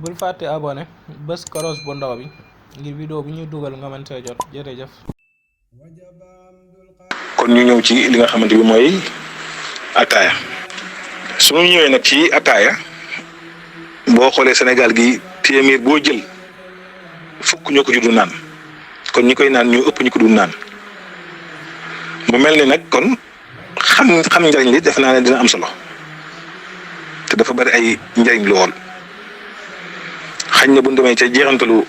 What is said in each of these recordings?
bul fàtte abonné bés koros bu ndaw bi ngir vidéo bi ñuy dugal nga mën see jot jërëjëf. kon ñu ñëw ci li nga xamante bi mooy ataaya su ñu ñëwee nag ci ataaya boo xoolee Sénégal gi téeméer boo jël fukk ñoo ko juddu naan kon ñi koy naan ñoo ëpp ñi ko du naan mu mel ni nag kon xam njariñ li def naa ne dina am solo te dafa bari ay njariñ lool xañ na bu ñu demee ca jeexantalu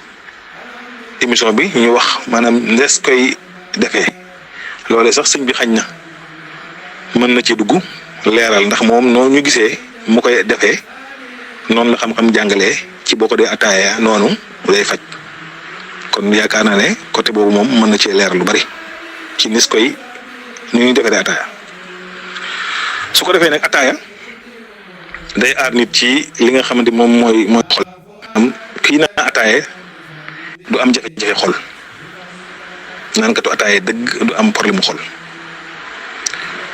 émission bi ñu wax maanaam ndes koy defee loolee sax sëñ bi xañ na mën na ci dugg leeral ndax moom noo ñu gisee mu koy defee noonu la xam-xam jàngalee ci boo ko dee ataaya noonu lay faj kon yaakaar naa ne côté boobu moom mën na cee leeral lu bari ci nis koy ni ñuy defee ataaya su ko defee nag ataaya day aar nit ci li nga xamante moom mooy xol am kii naa ataaya du am jafe-jafe xol naan katu ataaya dëgg du am problème mu xol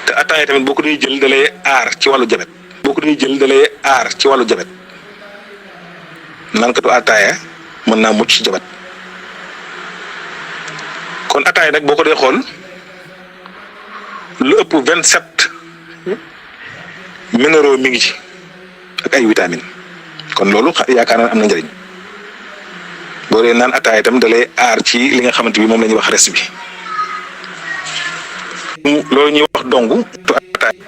te ataaya tamit boo ko dee jël da lay aar ci wàllu jabet naan katu ataaya mën naa mucc ci jabet kon ataaya nag boo ko dee xool lu ëpp 27 minéraux mi ngi ci ak ay vitamines kon loolu yaakaar naa am na njëriñ boo dee naan ataaya itam da lay aar ci li nga xamante bi moom la ñuy wax res bi loolu ñuy wax dongu tu ataaya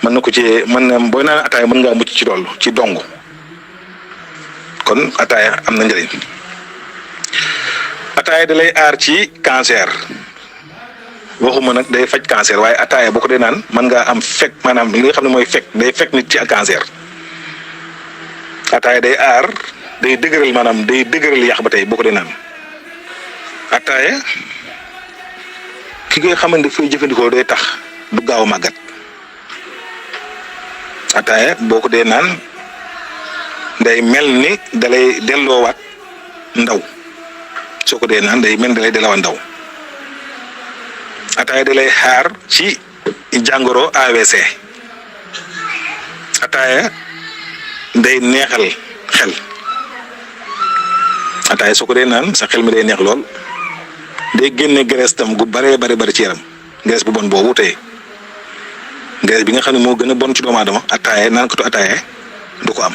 mën na ko ci mën na booy naan ataaya mën ngaa mucc ci loolu ci dongu kon ataaya am na njëriñ ataaya da lay aar ci cancer waxuma nag day faj cancer waaye ataaya boo ko dee naan mën ngaa am fekk maanaam li nga xam ne mooy fekk day fekk nit ci ak cancer ataaya day aar day dëgëral maanaam day dëgëral yàq ba tey boo ko dee naan ataaya ki nga xamante dafay jëfandikoo day tax du gaaw a màggat ataaya boo ko dee naan day mel ni dalay delloowaat ndaw soo ko dee naan day mel ni dalay delloowaat ndaw ataaya da lay xaar ci jàngoro AVC ataaya day neexal xel ataaya soo ko dee naan sa xel mi day neex lool day génne graisse tam gu bari ci yaram graisse bu bon boobu tey graisse bi nga xam ne moo gën a bon ci doomu aadama ataaya naan ko tu ataaya du ko am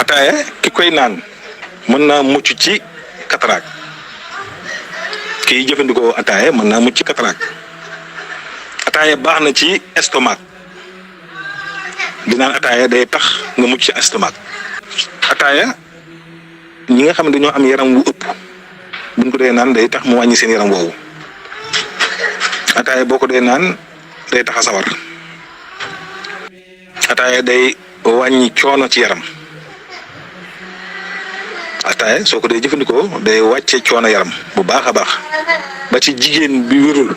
ataaya ki koy naan mën naa mucc ci cataracte kii jëfandikoo ataaya mën naa mucc ci cataracte ataaya baax na ci estomac di naan ataaya day tax nga mucc ci estomac ataaya ñi nga xam ne dañoo am yaram wu ëpp buñ ko dee naan day tax mu wàññi seen yaram woowu ataaya boo ko dee naan day tax a sawar ataaya day wàññi coono ci yaram ataaya soo ko dee jëfandikoo day wàcce coono yaram bu baax a baax ba ci jigéen bi wérul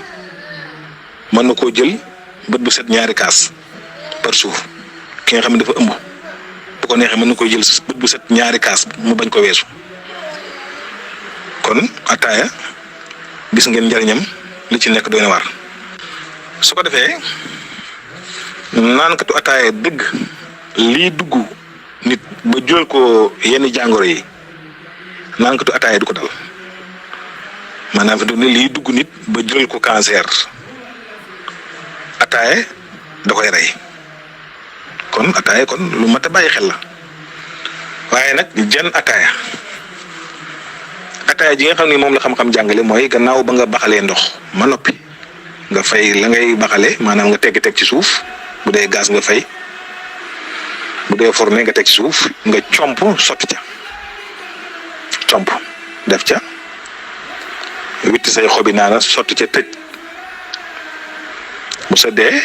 mën na koo jël bët bu set ñaari kaas par jour ki nga xam ne dafa ëmb bu ko neexee mën na koy jël bët bu set ñaari kaas mu bañ ko weesu kon ataaya gis ngeen njariñam li ci nekk doy na waar su ko defee naankatu ataaya dëgg lii dugg nit ba jural ko yenn jàngoro yi naankatu ataaya du ko dal maanaam fi ne lii dugg nit ba jural ko cancer ataaya da koy rey kon ataaya kon lu mat a bàyyi xel la waaye nag jan ataaya ji nga xam ne moom la xam-xam jàngale mooy gannaaw ba nga baxalee ndox ma noppi nga fay la ngay baxale maanaam nga teg ci suuf bu dee gaz nga fay bu dee fourne nga teg ci suuf nga comp sotti ca comp def ca witti say xobi naana sotti ca tëj bu seddee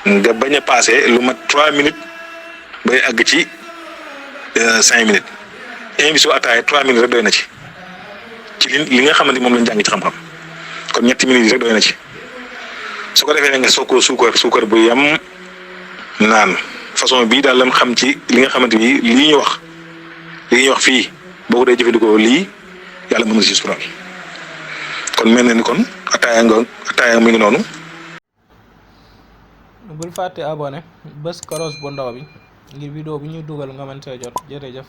nga bañ a passé lu mat 3 minutes bay àgg ci 5 minutes émission ataaya 3 minutes rek doy na ci li nga xamante moom lañ jàng ci xam-xam kon 3 minutes rek doy na ci su ko defee ne nga soog koo suukar bu yem naan façon bii daal lañ xam ci li nga xamante ni lii ñu wax fii boo ko dee jëfandikoo lii yàlla mën na si sural kon mel na ni kon ataaya mu ngi noonu. bul fàtte abonné bës kolos bu ndaw bi ngir vidéo bu ñuy dugal nga mën see jot jërëjëf.